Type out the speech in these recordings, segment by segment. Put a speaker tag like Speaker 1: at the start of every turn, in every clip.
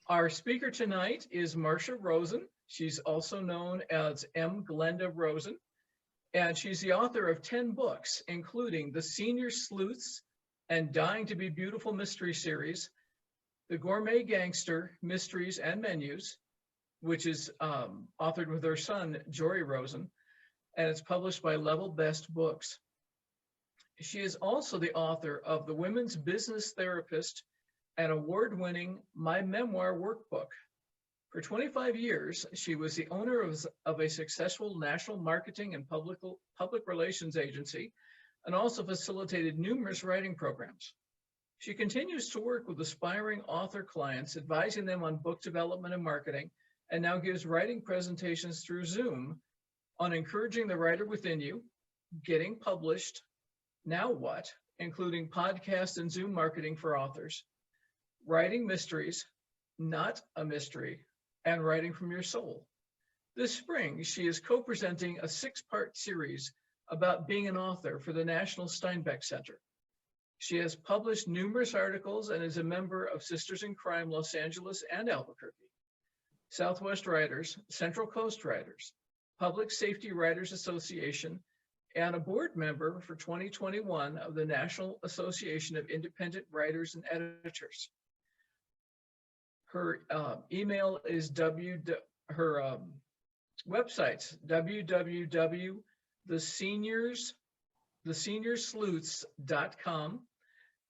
Speaker 1: Our speaker tonight is Marcia Rosen. She's also known as M. Glenda Rosen, and she's the author of 10 books, including The Senior Sleuths and Dying to be Beautiful Mystery Series, The Gourmet Gangster Mysteries and Menus, which is authored with her son, Jory Rosen, and it's published by Level Best Books. She is also the author of The Women's Business Therapist, an award-winning My Memoir workbook. For 25 years, she was the owner of a successful national marketing and public relations agency, and also facilitated numerous writing programs. She continues to work with aspiring author clients, advising them on book development and marketing, and now gives writing presentations through Zoom on encouraging the writer within you, getting published, now what, including podcast and Zoom marketing for authors, writing mysteries, not a mystery, and writing from your soul. This spring, she is co-presenting a 6-part series about being an author for the National Steinbeck Center. She has published numerous articles and is a member of Sisters in Crime Los Angeles and Albuquerque, SouthWest Writers, Central Coast Writers, Public Safety Writers Association, and a board member for 2021 of the National Association of Independent Writers and Editors. Her email is her websites, www.theseniorssleuths.com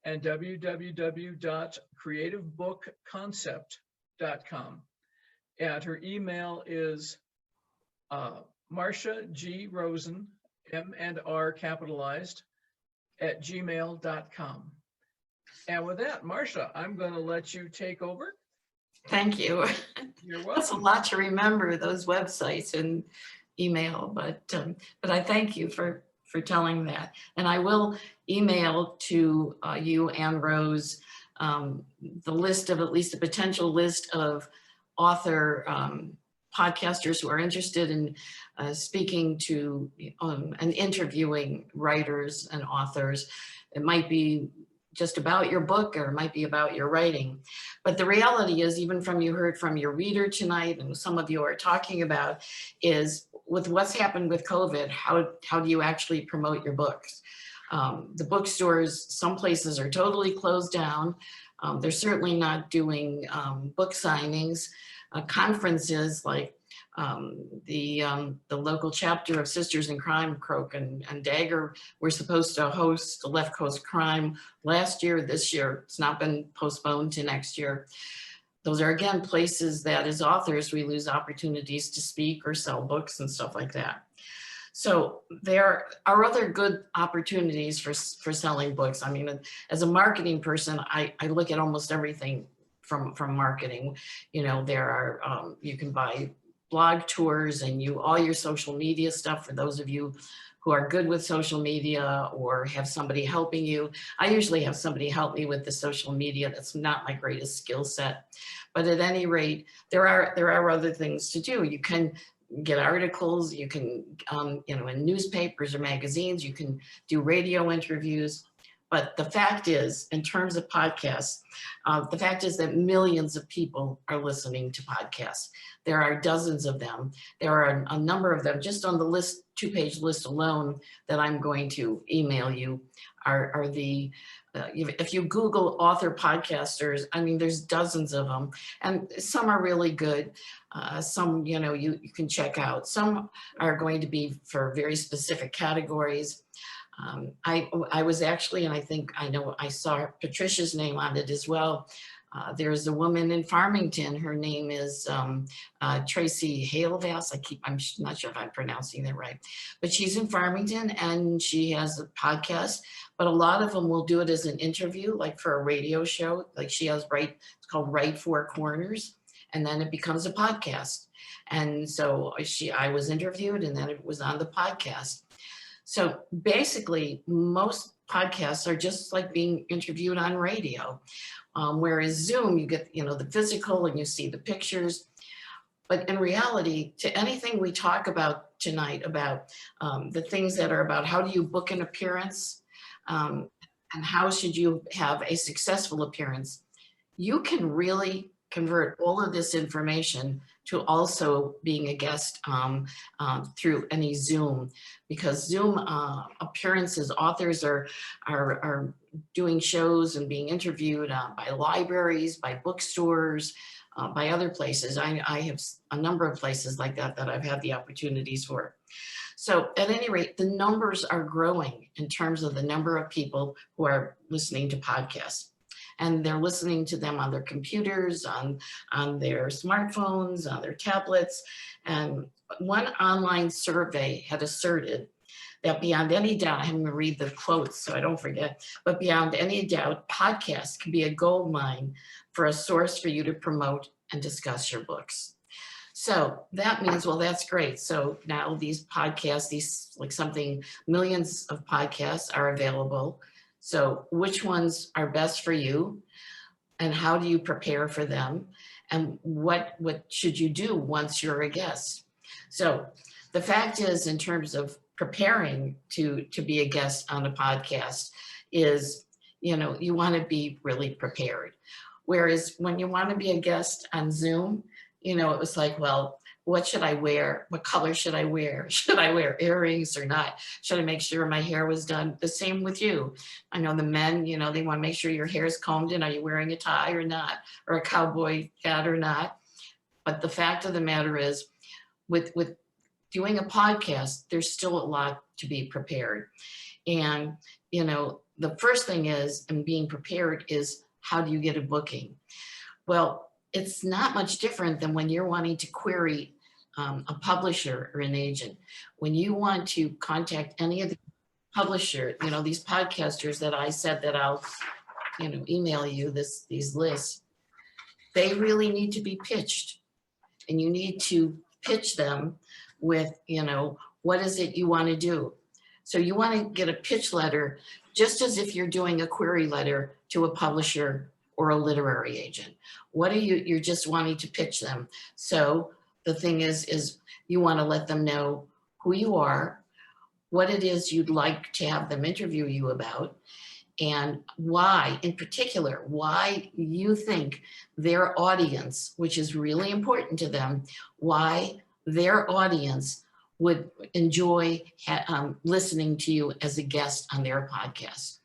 Speaker 1: and www.creativebookconcept.com. And her email is Marcia G. Rosen, M and R capitalized, at gmail.com. And with that, Marcia, I'm going to let you take over.
Speaker 2: Thank you.
Speaker 1: You're welcome.
Speaker 2: That's a lot to remember, those websites and email, but I thank you for telling that. And I will email to you and Rose the list of, at least a potential list of author podcasters who are interested in speaking to and interviewing writers and authors. It might be just about your book, or it might be about your writing. But the reality is, even from you heard from your reader tonight, and some of you are talking about, is with what's happened with COVID, how do you actually promote your books? The bookstores, some places are totally closed down. They're certainly not doing book signings. Conferences like the local chapter of Sisters in Crime, Croak and Dagger, were supposed to host the Left Coast Crime last year. This year, it's not been postponed to next year. Those are, again, places that as authors, we lose opportunities to speak or sell books and stuff like that. So there are other good opportunities for selling books. I mean, as a marketing person, I look at almost everything from marketing. You know, there are, you can buy blog tours and all your social media stuff for those of you who are good with social media or have somebody helping you. I usually have somebody help me with the social media. That's not my greatest skill set. But at any rate, there are other things to do. You can get articles, you can, you know, in newspapers or magazines, you can do radio interviews. But the fact is, in terms of podcasts, the fact is that millions of people are listening to podcasts. There are dozens of them. There are a number of them just on the list, 2-page list alone that I'm going to email you are the, if you Google author podcasters, I mean, there's dozens of them, and some are really good. Some, you know, you can check out. Some are going to be for very specific categories. I was actually, and I think I know I saw Patricia's name on it as well. There's a woman in Farmington. Her name is Tracy Halevass. I'm not sure if I'm pronouncing that right, but she's in Farmington and she has a podcast. But a lot of them will do it as an interview, like for a radio show. Like she has it's called Right Four Corners, and then it becomes a podcast. And so I was interviewed, and then it was on the podcast. So basically, most podcasts are just like being interviewed on radio, whereas Zoom, you get, you know, the physical and you see the pictures. But in reality, to anything we talk about tonight, about the things that are about how do you book an appearance, and how should you have a successful appearance, you can really convert all of this information to also being a guest through any Zoom, because Zoom appearances, authors are doing shows and being interviewed by libraries, by bookstores, by other places. I have a number of places like that that I've had the opportunities for. So at any rate, the numbers are growing in terms of the number of people who are listening to podcasts. And they're listening to them on their computers, on their smartphones, on their tablets. And one online survey had asserted that beyond any doubt, I'm going to read the quotes so I don't forget, but beyond any doubt, podcasts can be a gold mine for a source for you to promote and discuss your books. So that means, well, that's great. So now these podcasts, these like something, millions of podcasts are available. So which ones are best for you, and how do you prepare for them? And what should you do once you're a guest? So the fact is, in terms of preparing to be a guest on a podcast is, you want to be really prepared. Whereas when you want to be a guest on Zoom, it was like, well, what should I wear? What color should I wear? Should I wear earrings or not? Should I make sure my hair was done? The same with you. I know the men, they want to make sure your hair is combed in. Are you wearing a tie or not? Or a cowboy hat or not? But the fact of the matter is, with doing a podcast, there's still a lot to be prepared. And, the first thing is, and being prepared is, how do you get a booking? Well, it's not much different than when you're wanting to query a publisher or an agent. When you want to contact any of the publisher, these podcasters that I said that I'll, email you these lists, they really need to be pitched. And you need to pitch them with, what is it you want to do? So you want to get a pitch letter, just as if you're doing a query letter to a publisher or a literary agent. What are you're just wanting to pitch them. So the thing is you want to let them know who you are, what it is you'd like to have them interview you about, and why, in particular, why you think their audience, which is really important to them, why their audience would enjoy listening to you as a guest on their podcast,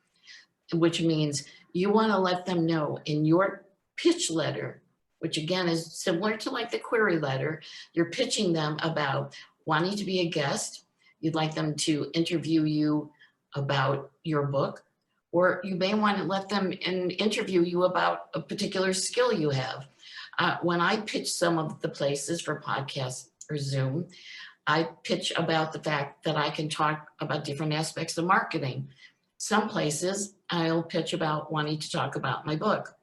Speaker 2: which means you want to let them know in your pitch letter, which again is similar to like the query letter, you're pitching them about wanting to be a guest. You'd like them to interview you about your book, or you may want to let them interview you about a particular skill you have. When I pitch some of the places for podcasts or Zoom, I pitch about the fact that I can talk about different aspects of marketing. Some places I'll pitch about wanting to talk about my book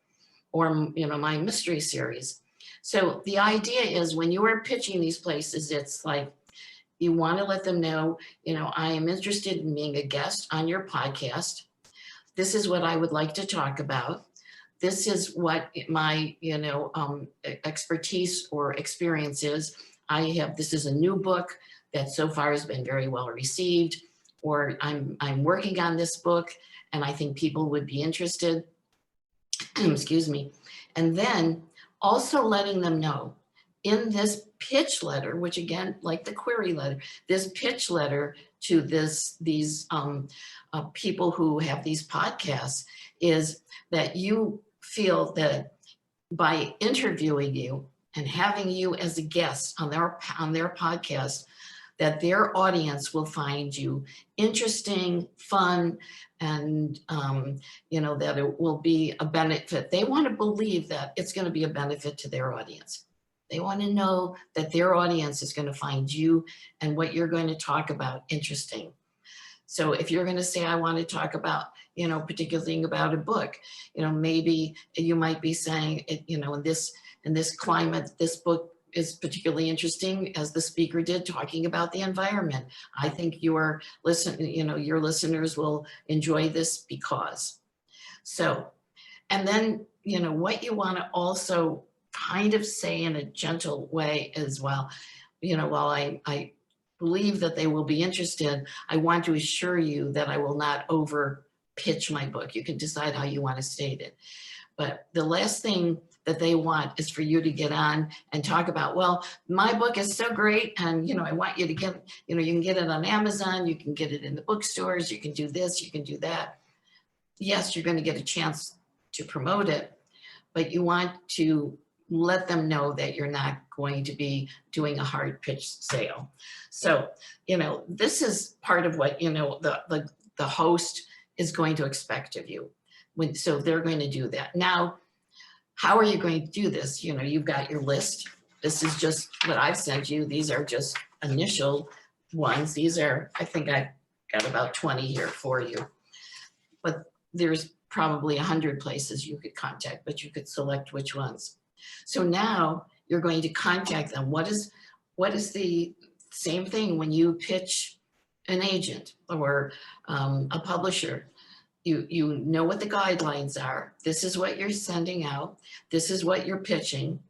Speaker 2: or, my mystery series. So the idea is when you are pitching these places, it's like, you want to let them know, I am interested in being a guest on your podcast. This is what I would like to talk about. This is what my, expertise or experience is. This is a new book that so far has been very well received, or I'm working on this book and I think people would be interested. Excuse me. And then also letting them know in this pitch letter, which again, like the query letter, this pitch letter to these people who have these podcasts, is that you feel that by interviewing you and having you as a guest on their podcast, that their audience will find you interesting, fun, and that it will be a benefit. They want to believe that it's going to be a benefit to their audience. They want to know that their audience is going to find you and what you're going to talk about interesting. So if you're going to say, I want to talk about, a particular thing about a book, maybe you might be saying, in this climate, this book is particularly interesting, as the speaker did, talking about the environment. I think your listeners will enjoy this because. So, and then, what you want to also kind of say in a gentle way as well, while I believe that they will be interested, I want to assure you that I will not over pitch my book. You can decide how you want to state it. But the last thing that they want is for you to get on and talk about, well, my book is so great, and I want you to get, you can get it on Amazon, you can get it in the bookstores, you can do this, you can do that. Yes, you're going to get a chance to promote it, but you want to let them know that you're not going to be doing a hard pitch sale. So, this is part of what, the host is going to expect of you. So they're going to do that. Now, how are you going to do this? You've got your list. This is just what I've sent you. These are just initial ones. These are, I think I've got about 20 here for you. But there's probably 100 places you could contact, but you could select which ones. So now you're going to contact them. What is the same thing when you pitch an agent or a publisher? You know what the guidelines are. This is what you're sending out. This is what you're pitching.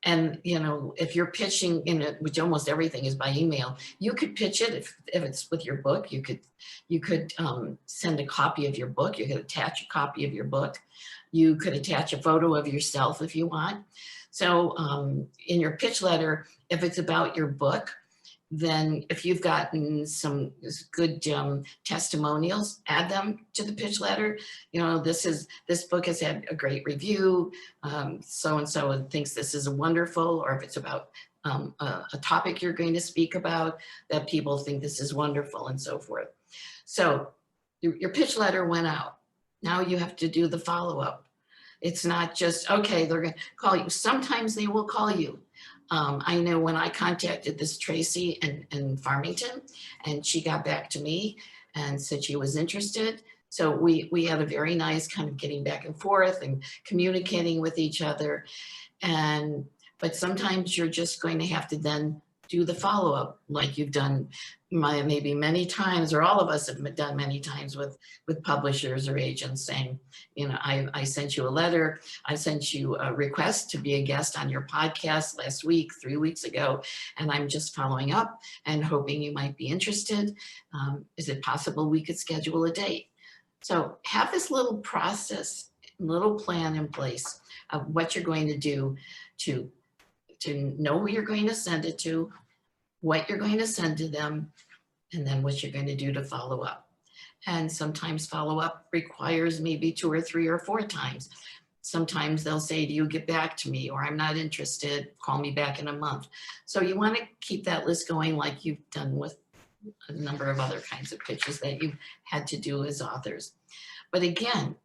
Speaker 2: And if you're pitching which almost everything is by email, you could pitch it if it's with your book. You could send a copy of your book. You could attach a copy of your book. You could attach a photo of yourself if you want. So in your pitch letter, if it's about your book, then if you've gotten some good testimonials, add them to the pitch letter. This book has had a great review. So-and-so thinks this is wonderful, or if it's about a topic you're going to speak about, that people think this is wonderful, and so forth. So your pitch letter went out. Now you have to do the follow-up. It's not just, okay, they're going to call you. Sometimes they will call you. I know when I contacted this Tracy in Farmington, and she got back to me and said she was interested. So we had a very nice kind of getting back and forth and communicating with each other. But sometimes you're just going to have to then do the follow-up, like you've done maybe many times, or all of us have done many times with publishers or agents, saying, I sent you a letter, I sent you a request to be a guest on your podcast last week, 3 weeks ago, and I'm just following up and hoping you might be interested. Is it possible we could schedule a date? So have this little process, little plan in place of what you're going to do to know who you're going to send it to, what you're going to send to them, and then what you're going to do to follow up. And sometimes follow up requires maybe 2 or 3 or 4 times. Sometimes they'll say to you, get back to me, or I'm not interested, call me back in a month. So you want to keep that list going, like you've done with a number of other kinds of pitches that you've had to do as authors. But again,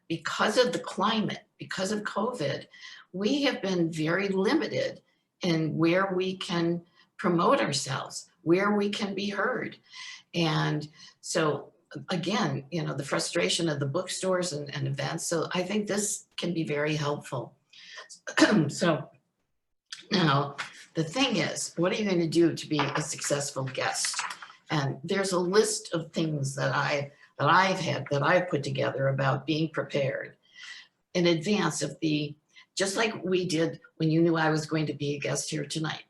Speaker 2: because of the climate, because of COVID, we have been very limited in where we can promote ourselves, where we can be heard. And so again, the frustration of the bookstores and events. So I think this can be very helpful. So now the thing is, what are you going to do to be a successful guest? And there's a list of things that I've put together about being prepared in advance of just like we did when you knew I was going to be a guest here tonight.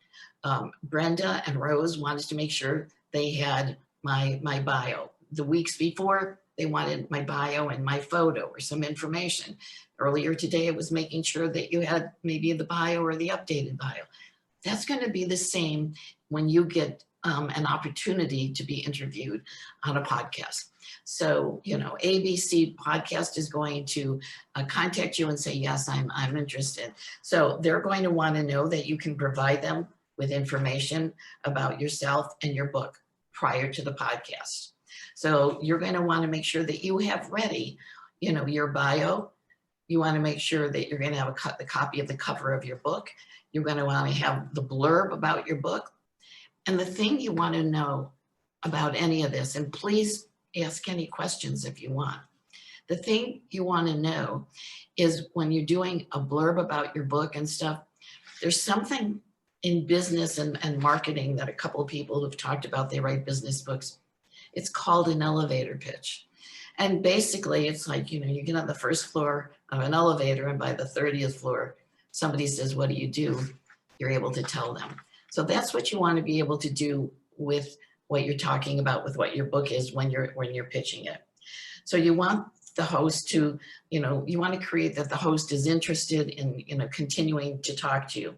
Speaker 2: Brenda and Rose wanted to make sure they had my bio. The weeks before, they wanted my bio and my photo or some information. Earlier today, it was making sure that you had maybe the bio or the updated bio. That's going to be the same when you get an opportunity to be interviewed on a podcast. So, ABC podcast is going to contact you and say, yes, I'm interested. So they're going to want to know that you can provide them with information about yourself and your book prior to the podcast. So you're going to want to make sure that you have ready, your bio. You want to make sure that you're going to have the copy of the cover of your book. You're going to want to have the blurb about your book. And the thing you want to know about any of this, and please ask any questions if you want. The thing you want to know is when you're doing a blurb about your book and stuff, there's something in business and marketing that a couple of people have talked about. They write business books. It's called an elevator pitch. And basically it's like, you get on the first floor of an elevator, and by the 30th floor, somebody says, what do you do? You're able to tell them. So that's what you want to be able to do with what you're talking about, with what your book is when you're pitching it. So you want the host to, you want to create that the host is interested in, continuing to talk to you.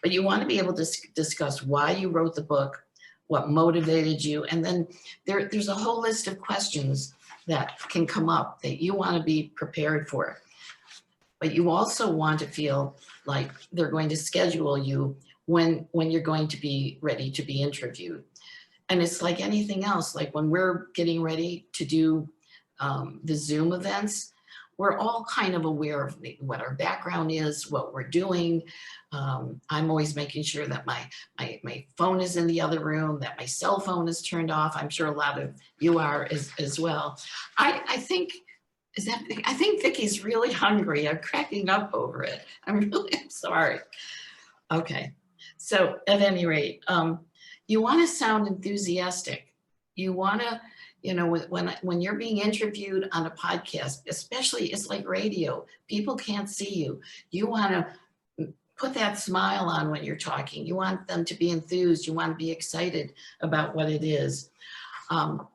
Speaker 2: But you want to be able to discuss why you wrote the book, what motivated you, and then there's a whole list of questions that can come up that you want to be prepared for. But you also want to feel like they're going to schedule you when you're going to be ready to be interviewed. And it's like anything else, like when we're getting ready to do the Zoom events, we're all kind of aware of what our background is, what we're doing. I'm always making sure that my phone is in the other room, that my cell phone is turned off. I'm sure a lot of you are as well. I think Vicky's really hungry. I'm cracking up over it. I'm sorry. Okay. So at any rate, you want to sound enthusiastic. You want to, when you're being interviewed on a podcast, especially it's like radio, people can't see you. You want to put that smile on when you're talking. You want them to be enthused. You want to be excited about what it is.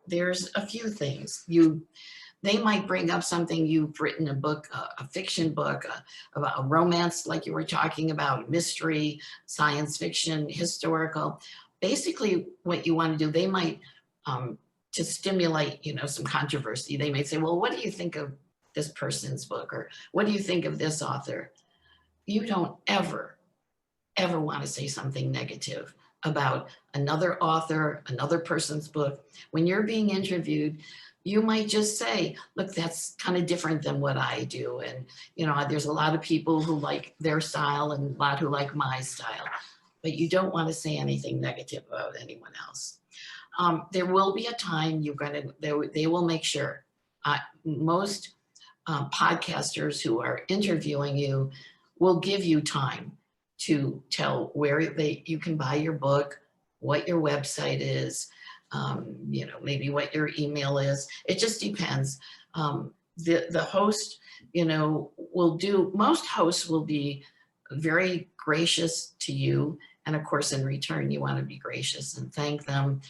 Speaker 2: There's a few things. They might bring up something you've written, a book, a fiction book, about a romance like you were talking about, mystery, science fiction, historical. Basically what you want to do, they might, to stimulate, some controversy, they might say, well, what do you think of this person's book? Or what do you think of this author? You don't ever want to say something negative about another author, another person's book. When you're being interviewed, you might just say, look, that's kind of different than what I do. And, there's a lot of people who like their style and a lot who like my style, but you don't want to say anything negative about anyone else. There will be a time they will make sure. Most podcasters who are interviewing you will give you time to tell where you can buy your book, what your website is, maybe what your email is. It just depends. The host, most hosts will be very gracious to you. And of course, in return, you want to be gracious and thank them.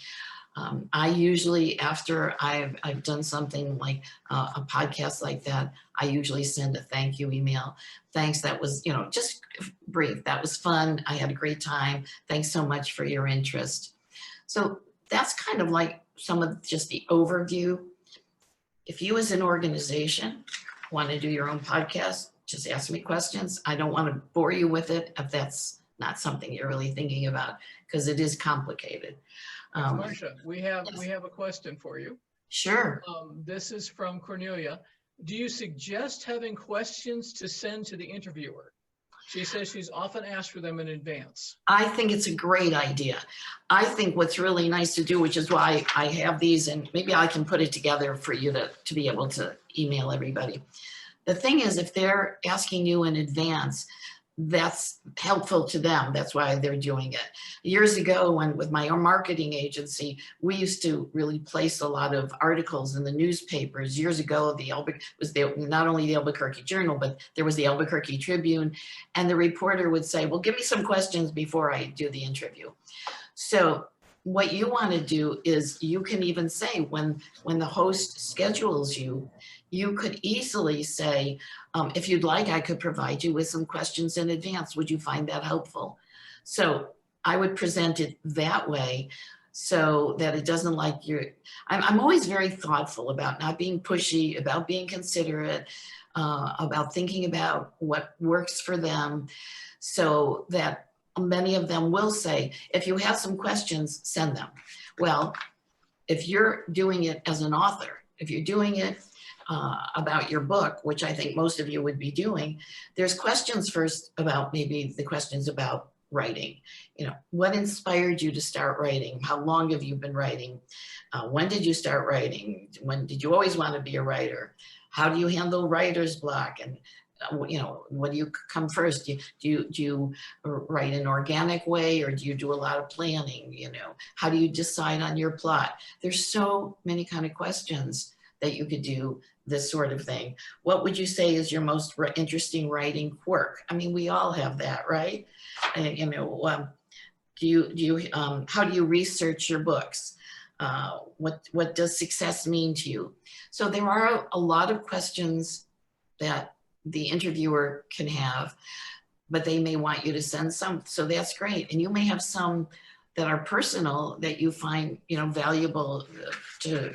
Speaker 2: I usually, after I've done something like a podcast like that, I usually send a thank you email. Thanks, that was, just brief. That was fun. I had a great time. Thanks so much for your interest. So that's kind of like some of just the overview. If you as an organization want to do your own podcast, just ask me questions. I don't want to bore you with it if that's not something you're really thinking about, because it is complicated.
Speaker 1: Marcia, we have a question for you.
Speaker 2: Sure.
Speaker 1: This is from Cornelia. Do you suggest having questions to send to the interviewer? She says she's often asked for them in advance.
Speaker 2: I think it's a great idea. I think what's really nice to do, which is why I have these, and maybe I can put it together for you to be able to email everybody. The thing is, if they're asking you in advance, that's helpful to them. That's why they're doing it. Years ago, with my own marketing agency, we used to really place a lot of articles in the newspapers. Years ago, not only the Albuquerque Journal, but there was the Albuquerque Tribune, and the reporter would say, well, give me some questions before I do the interview. So what you want to do is you can even say when the host schedules you, you could easily say, if you'd like, I could provide you with some questions in advance. Would you find that helpful? So I would present it that way so that it doesn't I'm always very thoughtful about not being pushy, about being considerate, about thinking about what works for them, so that many of them will say, if you have some questions, send them. Well, if you're doing it as an author, if you're doing it about your book, which I think most of you would be doing, there's questions first about maybe the questions about writing. What inspired you to start writing? How long have you been writing? When did you start writing? When did you always want to be a writer? How do you handle writer's block? And what do you come first? Do you write in an organic way, or do you do a lot of planning? How do you decide on your plot? There's so many kind of questions that you could do this sort of thing. What would you say is your most interesting writing quirk? I mean, we all have that, right? How do you research your books? What does success mean to you? So there are a lot of questions that the interviewer can have, but they may want you to send some. So that's great. And you may have some that are personal that you find, valuable to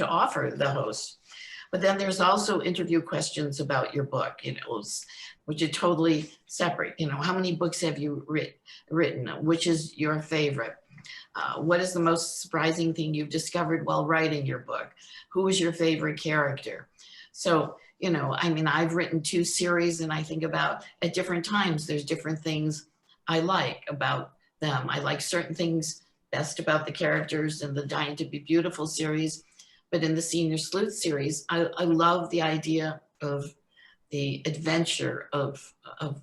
Speaker 2: offer the host. But then there's also interview questions about your book, which are totally separate. How many books have you written? Which is your favorite? What is the most surprising thing you've discovered while writing your book? Who is your favorite character? So, I've written 2 series, and I think about at different times, there's different things I like about them. I like certain things best about the characters in the Dying to Be Beautiful series, but in the Senior Sleuth series, I love the idea of the adventure of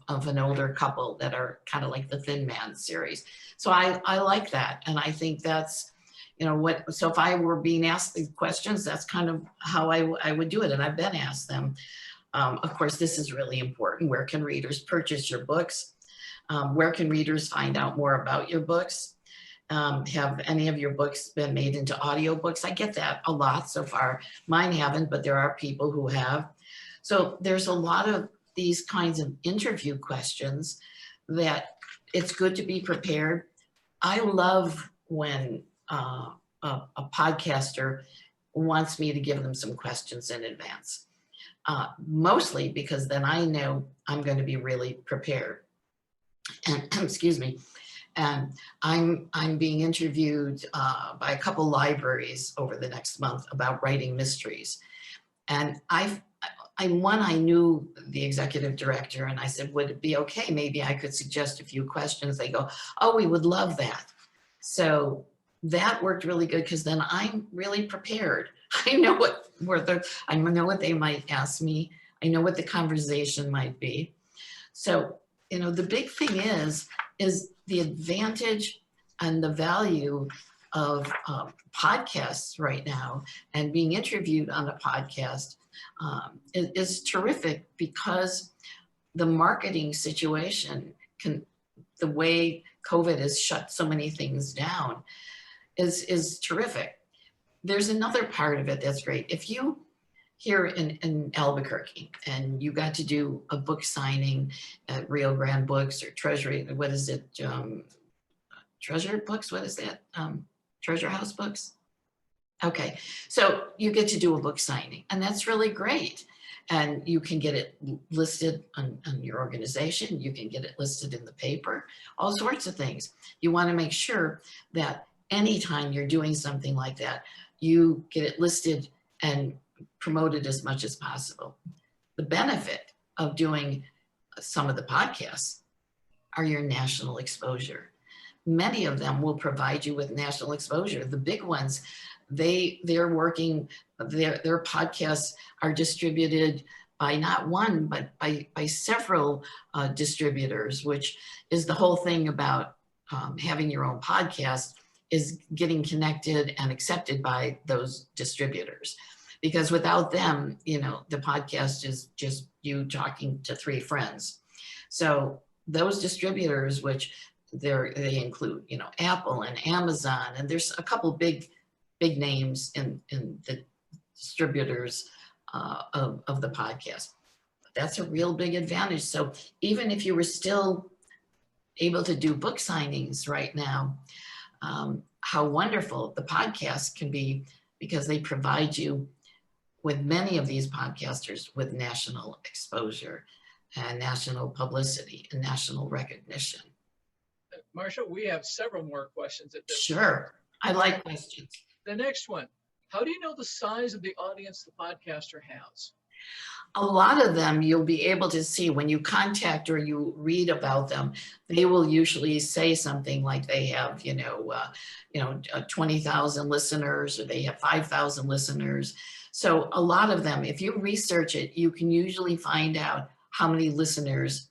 Speaker 2: an older couple that are kind of like the Thin Man series. So I like that. And I think that's, so if I were being asked these questions, that's kind of how I would do it. And I've been asked them. Of course, this is really important. Where can readers purchase your books? Where can readers find out more about your books? Have any of your books been made into audiobooks? I get that a lot so far. Mine haven't, but there are people who have. So there's a lot of these kinds of interview questions that it's good to be prepared. I love when a podcaster wants me to give them some questions in advance, mostly because then I know I'm going to be really prepared. And excuse me. And I'm being interviewed by a couple libraries over the next month about writing mysteries. And I knew the executive director, and I said, would it be okay? Maybe I could suggest a few questions. They go, oh, we would love that. So that worked really good because then I'm really prepared. I know what they might ask me. I know what the conversation might be. So, the big thing is the advantage and the value of podcasts right now, and being interviewed on a podcast is terrific, because the marketing situation the way COVID has shut so many things down is terrific. There's another part of it that's great. If you here in Albuquerque and you got to do a book signing at Rio Grande Books or Treasury, what is it? Treasure Books, what is that? Treasure House Books? Okay, so you get to do a book signing, and that's really great. And you can get it listed on your organization. You can get it listed in the paper, all sorts of things. You want to make sure that anytime you're doing something like that, you get it listed and promoted as much as possible. The benefit of doing some of the podcasts are your national exposure. Many of them will provide you with national exposure. The big ones, they're working, their podcasts are distributed by not one, but by several distributors, which is the whole thing about having your own podcast, is getting connected and accepted by those distributors. Because without them, the podcast is just you talking to 3 friends. So those distributors, which they include, Apple and Amazon, and there's a couple big names in the distributors of the podcast. That's a real big advantage. So even if you were still able to do book signings right now, how wonderful the podcast can be, because they provide you with many of these podcasters with national exposure and national publicity and national recognition.
Speaker 1: Marcia, we have several more questions at this point.
Speaker 2: Sure, I like questions.
Speaker 1: The next one, how do you know the size of the audience the podcaster has?
Speaker 2: A lot of them you'll be able to see when you contact or you read about them. They will usually say something like they have, 20,000 listeners, or they have 5,000 listeners. So a lot of them, if you research it, you can usually find out how many listeners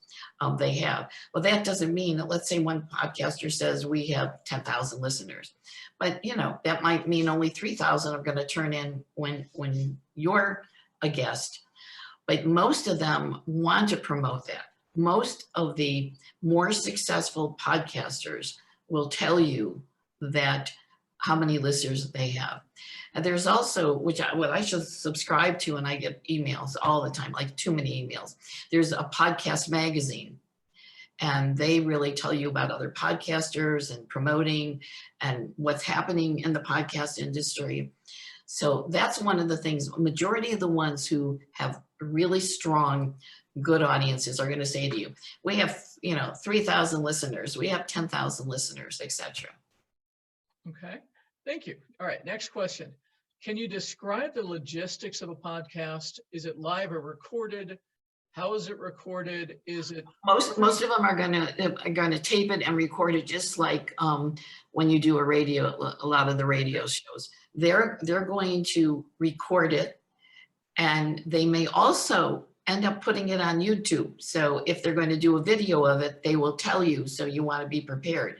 Speaker 2: they have. Well, that doesn't mean that, let's say one podcaster says we have 10,000 listeners, but that might mean only 3,000 are going to turn in when you're a guest. But most of them want to promote that. Most of the more successful podcasters will tell you that how many listeners they have. And there's also, what I should subscribe to, and I get emails all the time, like too many emails. There's a podcast magazine, and they really tell you about other podcasters and promoting and what's happening in the podcast industry. So that's one of the things. Majority of the ones who have really strong, good audiences are going to say to you, we have, 3,000 listeners, we have 10,000 listeners, etc.
Speaker 1: Okay, thank you. All right, next question. Can you describe the logistics of a podcast? Is it live or recorded? How is it recorded? Is it
Speaker 2: most of them are gonna tape it and record it, just like when you do a lot of the radio shows. They're going to record it, and they may also end up putting it on YouTube. So if they're going to do a video of it, they will tell you, so you want to be prepared.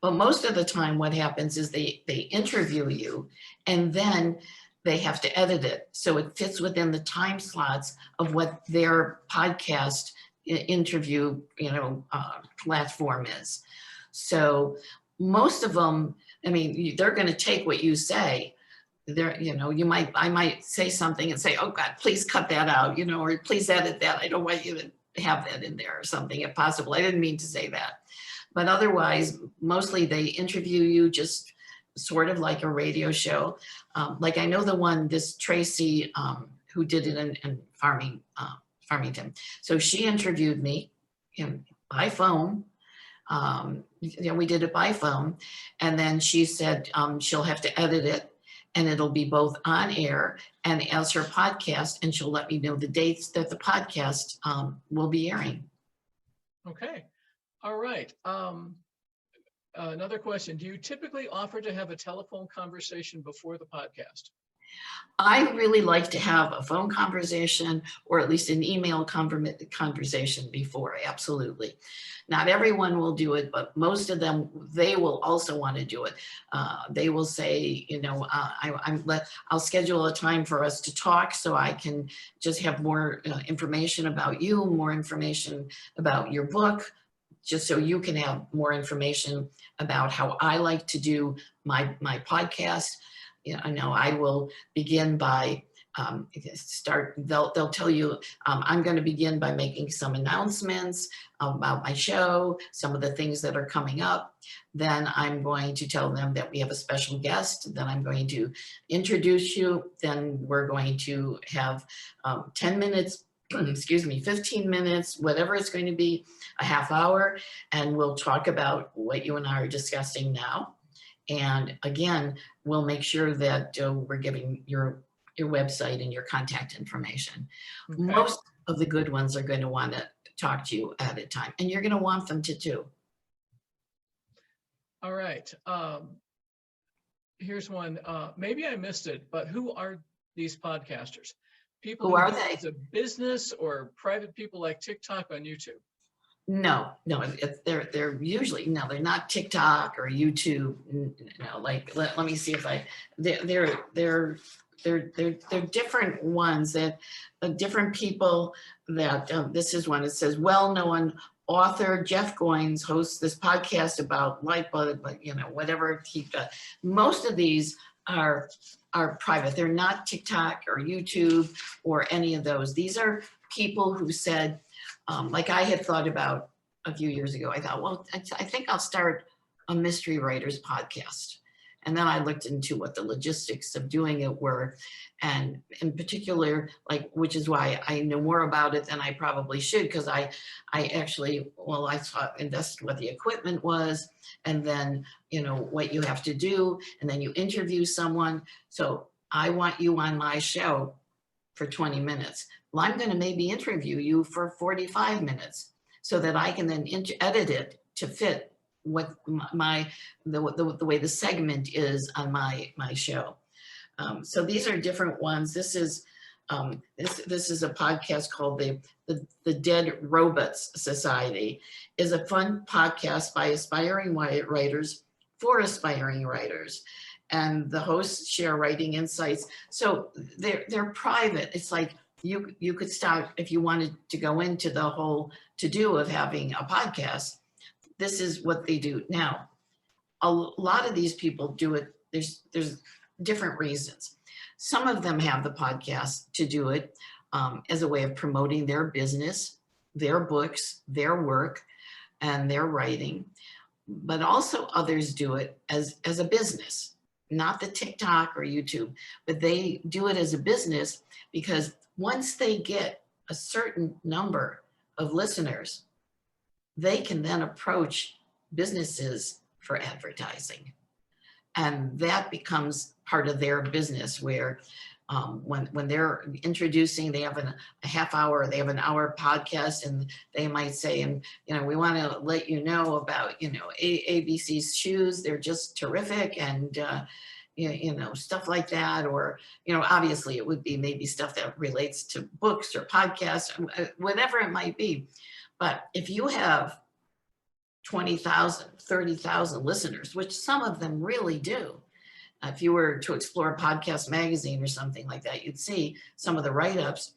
Speaker 2: But most of the time what happens is they interview you, and then they have to edit it so it fits within the time slots of what their podcast interview platform is. So most of them, I mean, they're going to take what you say. I might say something and say, oh God, please cut that out, or please edit that. I don't want you to have that in there or something, if possible. I didn't mean to say that. But otherwise, mostly they interview you just sort of like a radio show. Like I know the one, this Tracy, who did it in Farmington. So she interviewed me by phone. We did it by phone. And then she said she'll have to edit it, and it'll be both on air and as her podcast, and she'll let me know the dates that the podcast will be airing.
Speaker 1: okay? All right. Another question. Do you typically offer to have a telephone conversation before the podcast?
Speaker 2: I really like to have a phone conversation, or at least an email conversation before. Absolutely. Not everyone will do it, but most of them, they will also want to do it. They will say, I'll schedule a time for us to talk so I can just have more information about you, more information about your book, just so you can have more information about how I like to do my podcast. I will begin by they'll tell you, I'm going to begin by making some announcements about my show, some of the things that are coming up. Then I'm going to tell them that we have a special guest. Then I'm going to introduce you. Then we're going to have 10 minutes, 15 minutes, whatever it's going to be, a half hour, and we'll talk about what you and I are discussing now. And again, we'll make sure that we're giving your website and your contact information. Okay. Most of the good ones are going to want to talk to you at a time, and you're going to want them to too.
Speaker 1: All right. Here's one. Maybe I missed it, but who are these podcasters? People
Speaker 2: who are they?
Speaker 1: It's a business or private people like TikTok on YouTube?
Speaker 2: No, they're usually, no, they're not TikTok or YouTube. No, like let me see if they're different ones, that different people that this is one. It says well-known author Jeff Goins hosts this podcast about light bulb, but whatever he does. Most of these are private. They're not TikTok or YouTube or any of those. These are people who said, like I had thought about a few years ago, I thought, well, I think I'll start a mystery writers podcast. And then I looked into what the logistics of doing it were. And in particular, which is why I know more about it than I probably should, because I actually, invested what the equipment was, and then, what you have to do, and then you interview someone. So I want you on my show for 20 minutes. Well, I'm going to maybe interview you for 45 minutes so that I can then edit it to fit what the way the segment is on my show. So these are different ones. This is this is a podcast called the Dead Robots Society. Is a fun podcast by aspiring writers for aspiring writers. And the hosts share writing insights. So they're private. It's like you could start, if you wanted to go into the whole to-do of having a podcast, this is what they do. Now, a lot of these people do it there's different reasons. Some of them have the podcast to do it as a way of promoting their business, their books, their work, and their writing. But also others do it as a business, not the TikTok or YouTube, but they do it as a business because once they get a certain number of listeners, they can then approach businesses for advertising. And that becomes part of their business where when they're introducing, they have a half hour, they have an hour podcast, and they might say, and we want to let you know about ABC's shoes. They're just terrific, and stuff like that. Or obviously it would be maybe stuff that relates to books or podcasts, whatever it might be. But if you have 20,000, 30,000 listeners, which some of them really do. If you were to explore Podcast Magazine or something like that, you'd see some of the write-ups.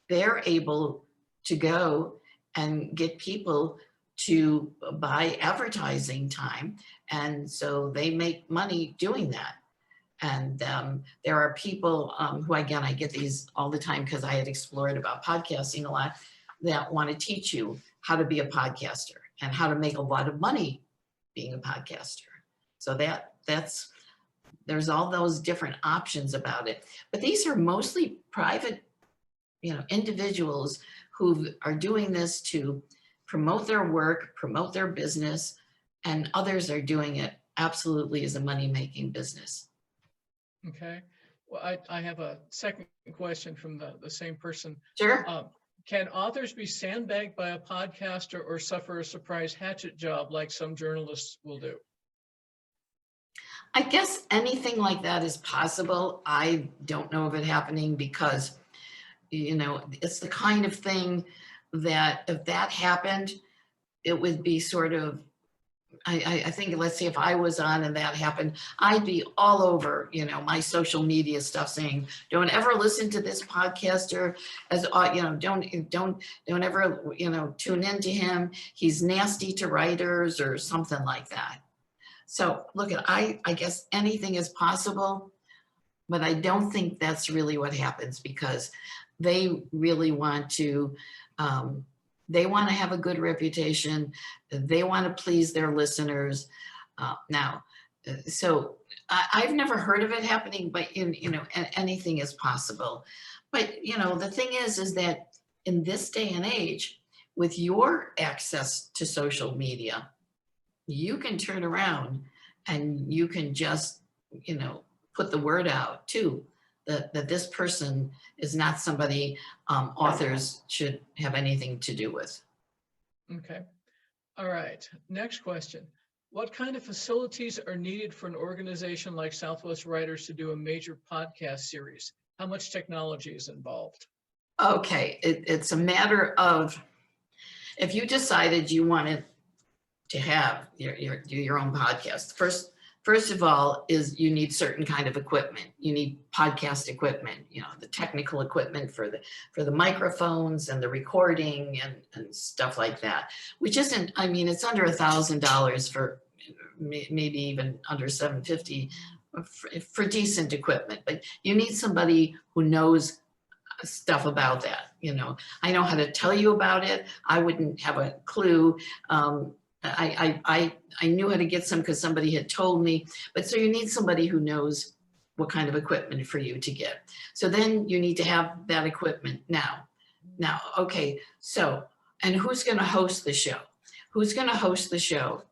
Speaker 2: They're able to go and get people to buy advertising time. And so they make money doing that. And there are people who, again, I get these all the time because I had explored about podcasting a lot, that want to teach you how to be a podcaster and how to make a lot of money being a podcaster. So there's all those different options about it. But these are mostly private, individuals who are doing this to promote their work, promote their business, and others are doing it absolutely as a money-making business.
Speaker 1: Okay. Well, I have a second question from the same person.
Speaker 2: Sure.
Speaker 1: Can authors be sandbagged by a podcaster or suffer a surprise hatchet job like some journalists will do?
Speaker 2: I guess anything like that is possible. I don't know of it happening because, it's the kind of thing that if that happened, it would be sort of, I think, let's say if I was on and that happened, I'd be all over, my social media stuff saying, don't ever listen to this podcaster, don't ever, tune into him. He's nasty to writers or something like that. So look, I guess anything is possible, but I don't think that's really what happens because they really want to, they want to have a good reputation. They want to please their listeners. So I've never heard of it happening, but anything is possible. But the thing is that in this day and age, with your access to social media, you can turn around and you can just, put the word out too, that this person is not somebody authors should have anything to do with.
Speaker 1: Okay. All right. Next question. What kind of facilities are needed for an organization like Southwest Writers to do a major podcast series? How much technology is involved?
Speaker 2: Okay. It's a matter of, if you decided you wanted to have your own podcast, First of all, is you need certain kind of equipment. You need podcast equipment, the technical equipment for the microphones and the recording and stuff like that, which isn't, it's under $1,000 for maybe even under $750 for decent equipment, but you need somebody who knows stuff about that. I know how to tell you about it. I wouldn't have a clue. I knew how to get some because somebody had told me, but so you need somebody who knows what kind of equipment for you to get. So then you need to have that equipment now, okay, so, and who's going to host the show? Who's going to host the show?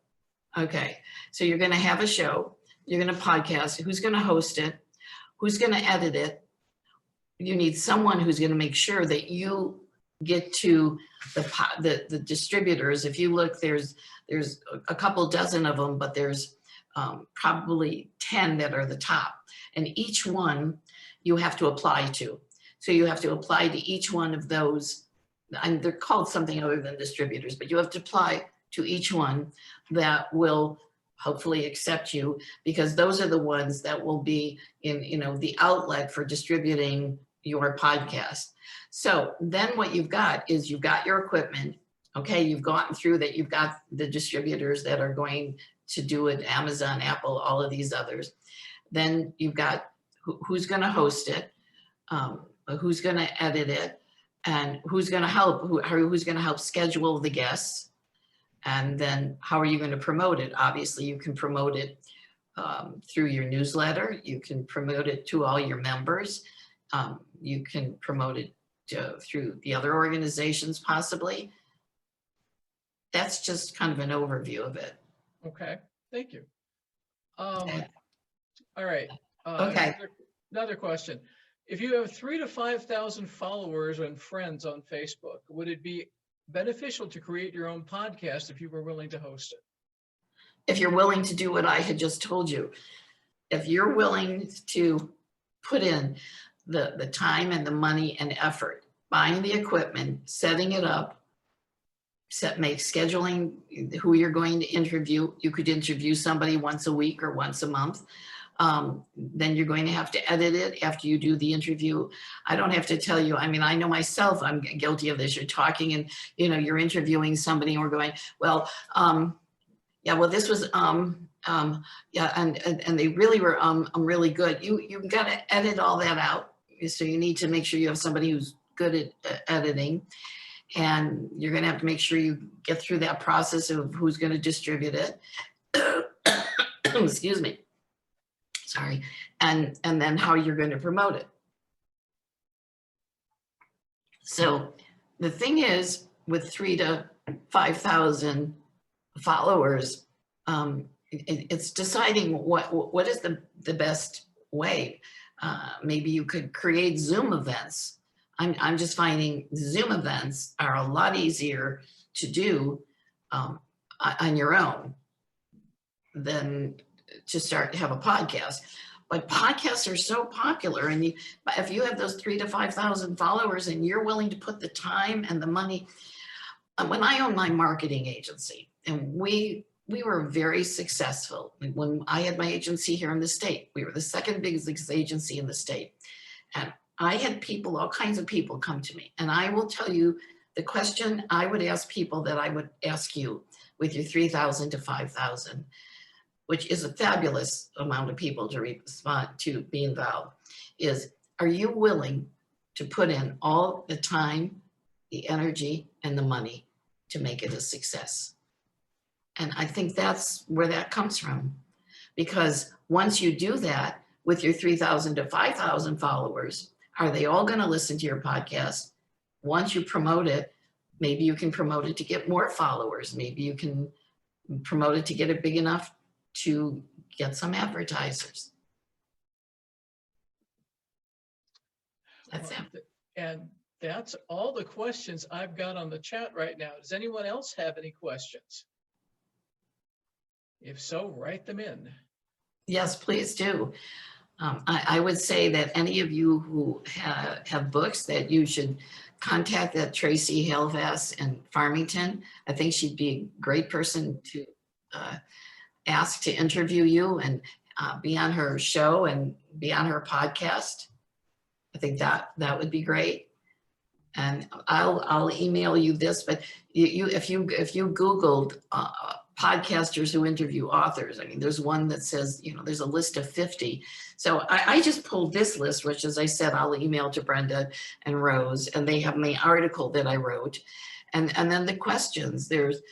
Speaker 2: Okay, so you're going to have a show, you're going to podcast, who's going to host it? Who's going to edit it? You need someone who's going to make sure that you get to the distributors. If you look, there's a couple dozen of them, but there's probably 10 that are the top, and each one you have to apply to. So you have to apply to each one of those, and they're called something other than distributors, but you have to apply to each one that will hopefully accept you, because those are the ones that will be in, the outlet for distributing your podcast. So then what you've got is you've got your equipment. Okay, you've gotten through that. You've got the distributors that are going to do it, Amazon, Apple, all of these others. Then you've got who's going to host it, who's going to edit it, and who's going to who's going to help schedule the guests. And then how are you going to promote it? Obviously, you can promote it through your newsletter. You can promote it to all your members. You can promote it through the other organizations possibly. That's just kind of an overview of it.
Speaker 1: Okay, thank you.
Speaker 2: Okay.
Speaker 1: All right.
Speaker 2: Okay.
Speaker 1: Another question. If you have 3,000 to 5,000 followers and friends on Facebook, would it be beneficial to create your own podcast if you were willing to host it?
Speaker 2: If you're willing to do what I had just told you, if you're willing to put in the time and the money and effort, buying the equipment, setting it up, scheduling who you're going to interview. You could interview somebody once a week or once a month. Then you're going to have to edit it after you do the interview. I don't have to tell you, I mean, I know myself, I'm guilty of this. You're talking and, you know, you're interviewing somebody and we're going, well, yeah, well, this was, yeah, and they really were really good. You've got to edit all that out. So you need to make sure you have somebody who's good at editing. And you're going to have to make sure you get through that process of who's going to distribute it. Excuse me. Sorry. And then how you're going to promote it. So the thing is, with 3,000 to 5,000 followers, it's deciding what is the best way. Maybe you could create Zoom events. I'm just finding Zoom events are a lot easier to do on your own than to have a podcast. But podcasts are so popular, and if you have those 3,000 to 5,000 followers and you're willing to put the time and the money. When I owned my marketing agency, and we were very successful. When I had my agency here in the state, we were the second biggest agency in the state. And I had people, all kinds of people come to me. And I will tell you the question I would ask people that I would ask you with your 3,000 to 5,000, which is a fabulous amount of people to respond to be involved, is, are you willing to put in all the time, the energy, and the money to make it a success? And I think that's where that comes from. Because once you do that with your 3,000 to 5,000 followers, are they all going to listen to your podcast? Once you promote it, maybe you can promote it to get more followers. Maybe you can promote it to get it big enough to get some advertisers. That's it.
Speaker 1: And that's all the questions I've got on the chat right now. Does anyone else have any questions? If so, write them in.
Speaker 2: Yes, please do. I would say that any of you who have books, that you should contact that Tracy Halvass in Farmington. I think she'd be a great person to ask to interview you and be on her show and be on her podcast. I think that would be great. And I'll email you this, but if you Googled podcasters who interview authors, I mean, there's one that says, you know, there's a list of 50. So I just pulled this list, which, as I said, I'll email to Brenda and Rose, and they have my article that I wrote. And then the questions, there's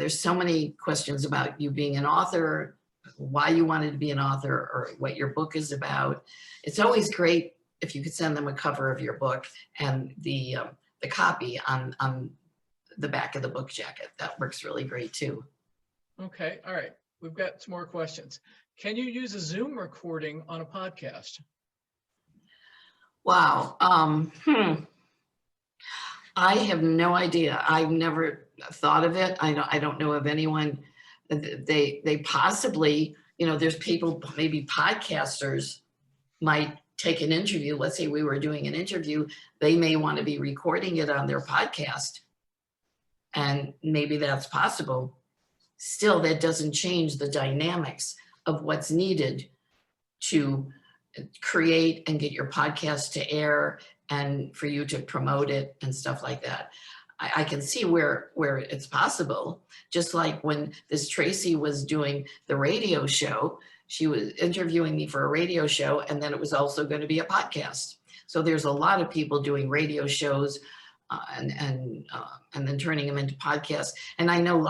Speaker 2: so many questions about you being an author, why you wanted to be an author, or what your book is about. It's always great if you could send them a cover of your book and the copy on the back of the book jacket. That works really great too.
Speaker 1: Okay, all right. We've got some more questions. Can you use a Zoom recording on a podcast?
Speaker 2: Wow. I have no idea. I've never thought of it. I don't know of anyone. They possibly, you know, there's people, maybe podcasters might take an interview. Let's say we were doing an interview. They may want to be recording it on their podcast. And maybe that's possible. Still, that doesn't change the dynamics of what's needed to create and get your podcast to air and for you to promote it and stuff like that. I can see where it's possible. Just like when this Tracy was doing the radio show, she was interviewing me for a radio show, and then it was also going to be a podcast. So there's a lot of people doing radio shows and then turning them into podcasts. And I know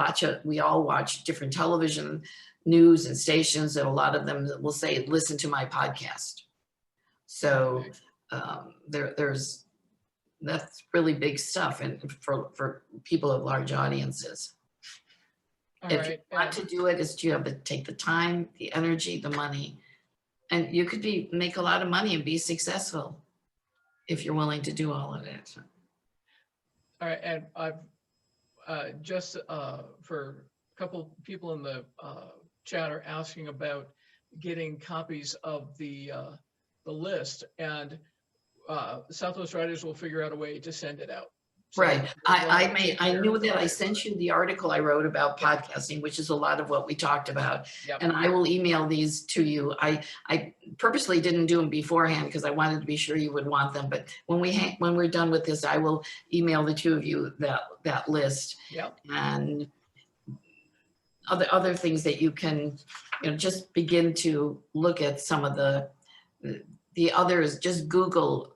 Speaker 2: we all watch different television news and stations, and a lot of them will say, listen to my podcast. So that's really big stuff, and for people of large audiences. If you want to do it, you have to take the time, the energy, the money, and you could make a lot of money and be successful if you're willing to do all of it.
Speaker 1: All right, and I've just for a couple people in the chat are asking about getting copies of the list, and Southwest Writers will figure out a way to send it out. So
Speaker 2: right. I knew that I sent you the article I wrote about podcasting, which is a lot of what we talked about.
Speaker 1: Yep.
Speaker 2: And I will email these to you. I purposely didn't do them beforehand because I wanted to be sure you would want them. But when we're done with this, I will email the two of you that list.
Speaker 1: Yep.
Speaker 2: And other things that you can, just begin to look at some of the others. Just Google.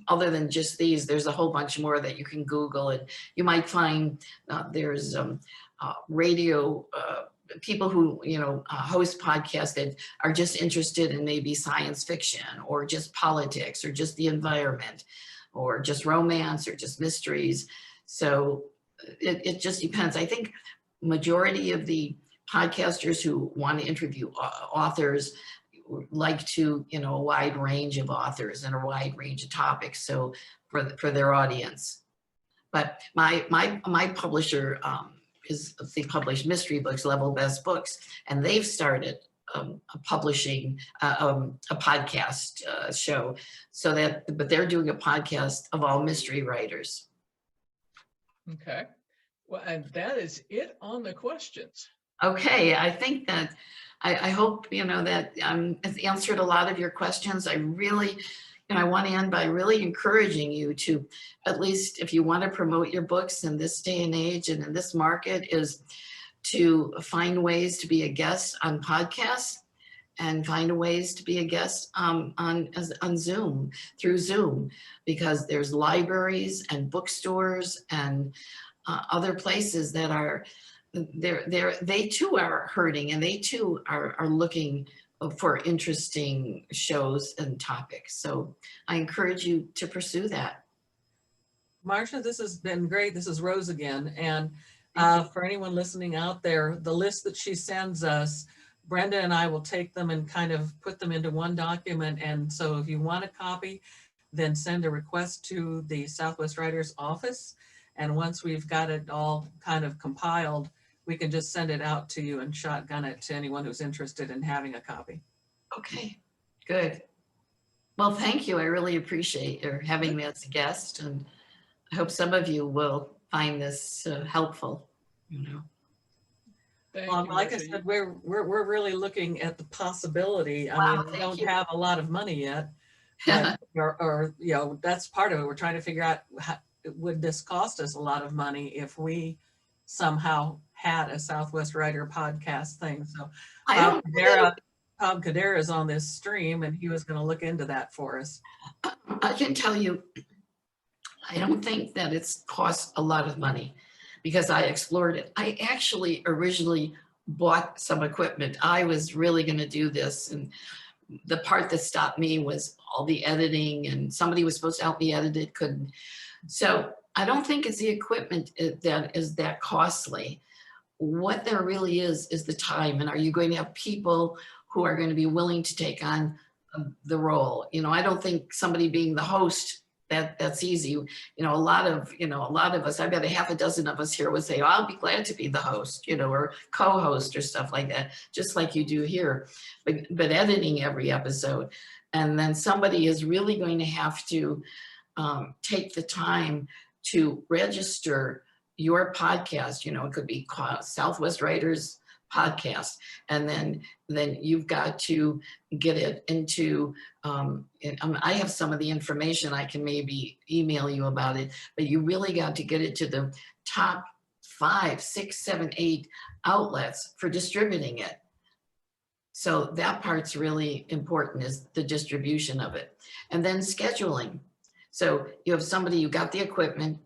Speaker 2: Other than just these, there's a whole bunch more that you can Google, and you might find there's radio people who host podcasts that are just interested in maybe science fiction or just politics or just the environment or just romance or just mysteries. So it just depends. I think majority of the podcasters who want to interview authors like to, a wide range of authors and a wide range of topics. So for their audience, but my publisher they publish mystery books, Level Best Books, and they've started publishing a podcast show. But they're doing a podcast of all mystery writers.
Speaker 1: Okay. Well, and that is it on the questions.
Speaker 2: Okay, I think that I hope that I've answered a lot of your questions. I really, I want to end by really encouraging you to, at least if you want to promote your books in this day and age and in this market, is to find ways to be a guest on podcasts and find ways to be a guest on Zoom, through Zoom, because there's libraries and bookstores and other places that are, they too are hurting, and they too are looking for interesting shows and topics. So I encourage you to pursue that.
Speaker 3: Marcia, this has been great. This is Rose again. And for anyone listening out there, the list that she sends us, Brenda and I will take them and kind of put them into one document. And so if you want a copy, then send a request to the Southwest Writers office. And once we've got it all kind of compiled, we can just send it out to you and shotgun it to anyone who's interested in having a copy.
Speaker 2: Okay, good. Well, thank you. I really appreciate your having me as a guest, and I hope some of you will find this helpful.
Speaker 3: Well, like I said, we're really looking at the possibility. I mean, we don't have a lot of money yet, but, or that's part of it. We're trying to figure out would this cost us a lot of money if we somehow had a Southwest Writer podcast thing. So Tom Kadera is on this stream, and he was going to look into that for us.
Speaker 2: I can tell you, I don't think that it's cost a lot of money, because I explored it. I actually originally bought some equipment. I was really going to do this, and the part that stopped me was all the editing, and somebody was supposed to help me edit it, couldn't. So I don't think it's the equipment that is that costly. What there really is the time, and are you going to have people who are going to be willing to take on the role? I don't think somebody being the host, that's easy. A lot of us, I've got a half a dozen of us here would say, oh, I'll be glad to be the host, or co-host or stuff like that, just like you do here, but editing every episode. And then somebody is really going to have to take the time to register your podcast. It could be Southwest Writers podcast, and then you've got to get it into, I have some of the information, I can maybe email you about it, but you really got to get it to the top 5, 6, 7, 8 outlets for distributing it. So that part's really important, is the distribution of it. And then scheduling. So you have somebody, you got the equipment,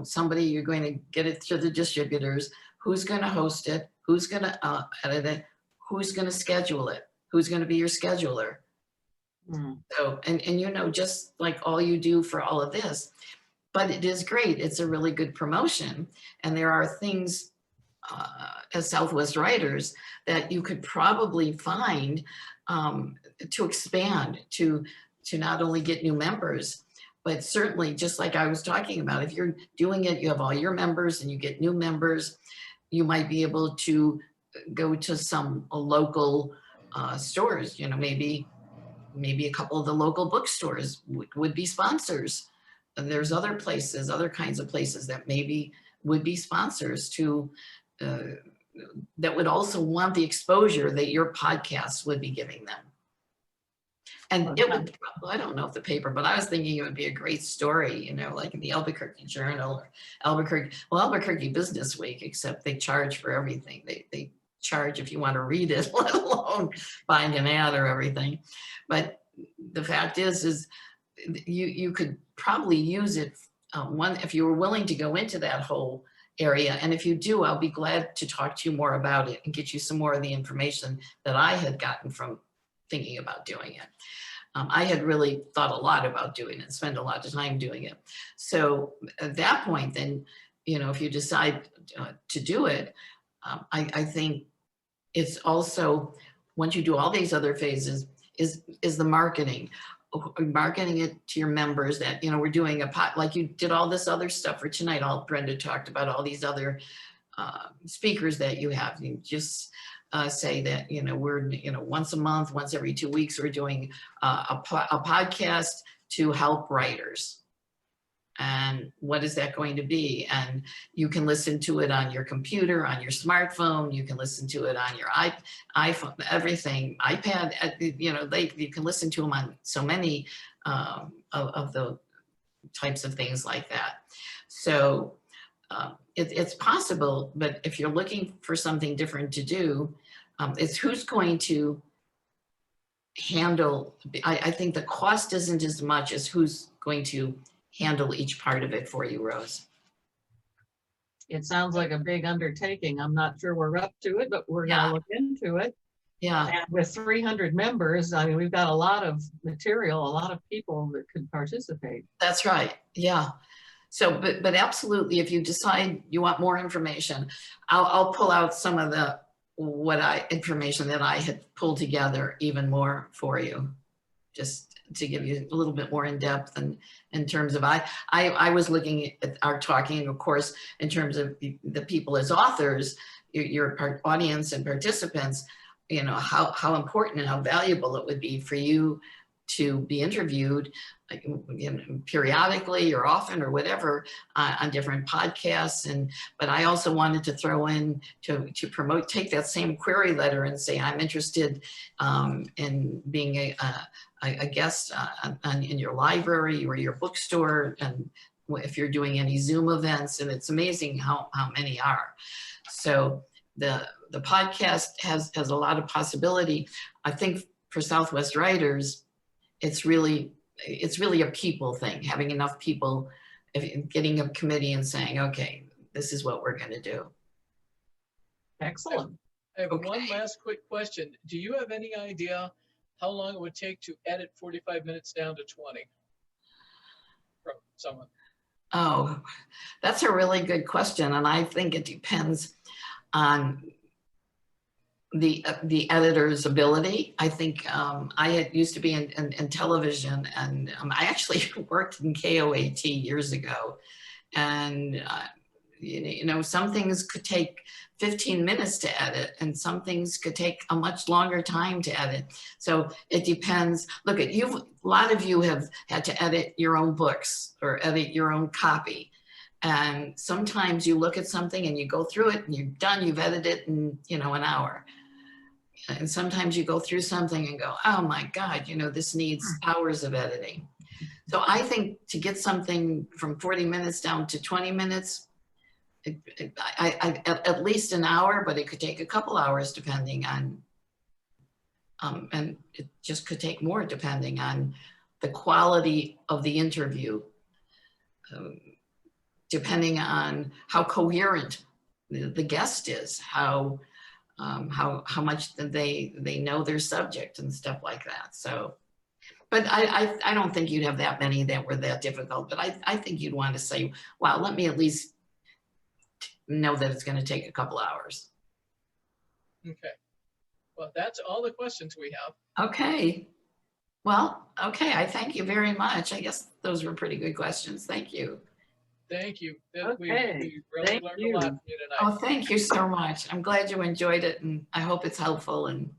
Speaker 2: somebody, you're going to get it to the distributors, who's going to host it, who's going to edit it, who's going to schedule it, who's going to be your scheduler. So, and just like all you do for all of this, but it is great. It's a really good promotion. And there are things as Southwest writers that you could probably find to expand, to not only get new members, but certainly, just like I was talking about, if you're doing it, you have all your members and you get new members, you might be able to go to some local stores, maybe a couple of the local bookstores would be sponsors. And there's other places, other kinds of places that maybe would be sponsors to, that would also want the exposure that your podcast would be giving them. And it would, I don't know if the paper, but I was thinking it would be a great story, like in the Albuquerque Journal or Albuquerque Business Week, except they charge for everything. They charge if you want to read it, let alone buying an ad or everything. But the fact is you could probably use it if you were willing to go into that whole area. And if you do, I'll be glad to talk to you more about it and get you some more of the information that I had gotten from thinking about doing it. I had really thought a lot about doing it, spend a lot of time doing it. So at that point, then, if you decide to do it, I think it's also, once you do all these other phases, is the marketing it to your members that, we're doing like you did all this other stuff for tonight. Brenda talked about all these other speakers that you have. You just say that, we're, once a month, once every 2 weeks, we're doing a podcast to help writers. And what is that going to be? And you can listen to it on your computer, on your smartphone. You can listen to it on your iPhone, everything, iPad. You can listen to them on so many of the types of things like that. So it's possible, but if you're looking for something different to do, it's who's going to handle. I think the cost isn't as much as who's going to handle each part of it for you, Rose.
Speaker 3: It sounds like a big undertaking. I'm not sure we're up to it, but we're gonna look into it.
Speaker 2: Yeah.
Speaker 3: And with 300 members, I mean, we've got a lot of material, a lot of people that could participate.
Speaker 2: That's right. Yeah. So, but absolutely, if you decide you want more information, I'll pull out some of the information that I had pulled together even more for you, just to give you a little bit more in depth. And in terms of, I was looking at our talking, of course, in terms of the people as authors, your audience and participants, how important and how valuable it would be for you to be interviewed periodically or often or whatever on different podcasts. But I also wanted to throw in to promote, take that same query letter and say, I'm interested in being a guest in your library or your bookstore, and if you're doing any Zoom events. And it's amazing how many are. So the podcast has a lot of possibility. I think for Southwest writers, it's really a people thing, having enough people, getting a committee and saying, okay, this is what we're going to do.
Speaker 3: Excellent.
Speaker 1: I have one last quick question. Do you have any idea how long it would take to edit 45 minutes down to 20 from someone?
Speaker 2: Oh, that's a really good question. And I think it depends on the editor's ability. I think I used to be in television, and I actually worked in KOAT years ago. And some things could take 15 minutes to edit, and some things could take a much longer time to edit. So it depends. Look, a lot of you have had to edit your own books or edit your own copy. And sometimes you look at something and you go through it and you're done, you've edited it in, you know, an hour. And sometimes you go through something and go, oh my God, you know, this needs hours of editing. So I think to get something from 40 minutes down to 20 minutes, at least an hour, but it could take a couple hours depending on, and it just could take more depending on the quality of the interview, depending on how coherent the guest is, how much they know their subject and stuff like that. So, but I don't think you'd have that many that were that difficult, but I think you'd want to say, wow, let me at least know that it's going to take a couple hours.
Speaker 1: Okay. Well, that's all the questions we have.
Speaker 2: Okay. Well, okay. I thank you very much. I guess those were pretty good questions. Thank you.
Speaker 1: Thank you.
Speaker 3: Okay,
Speaker 1: We really
Speaker 3: thank
Speaker 1: learned
Speaker 3: you.
Speaker 1: a lot from you tonight.
Speaker 2: Oh, thank you so much. I'm glad you enjoyed it and I hope it's helpful and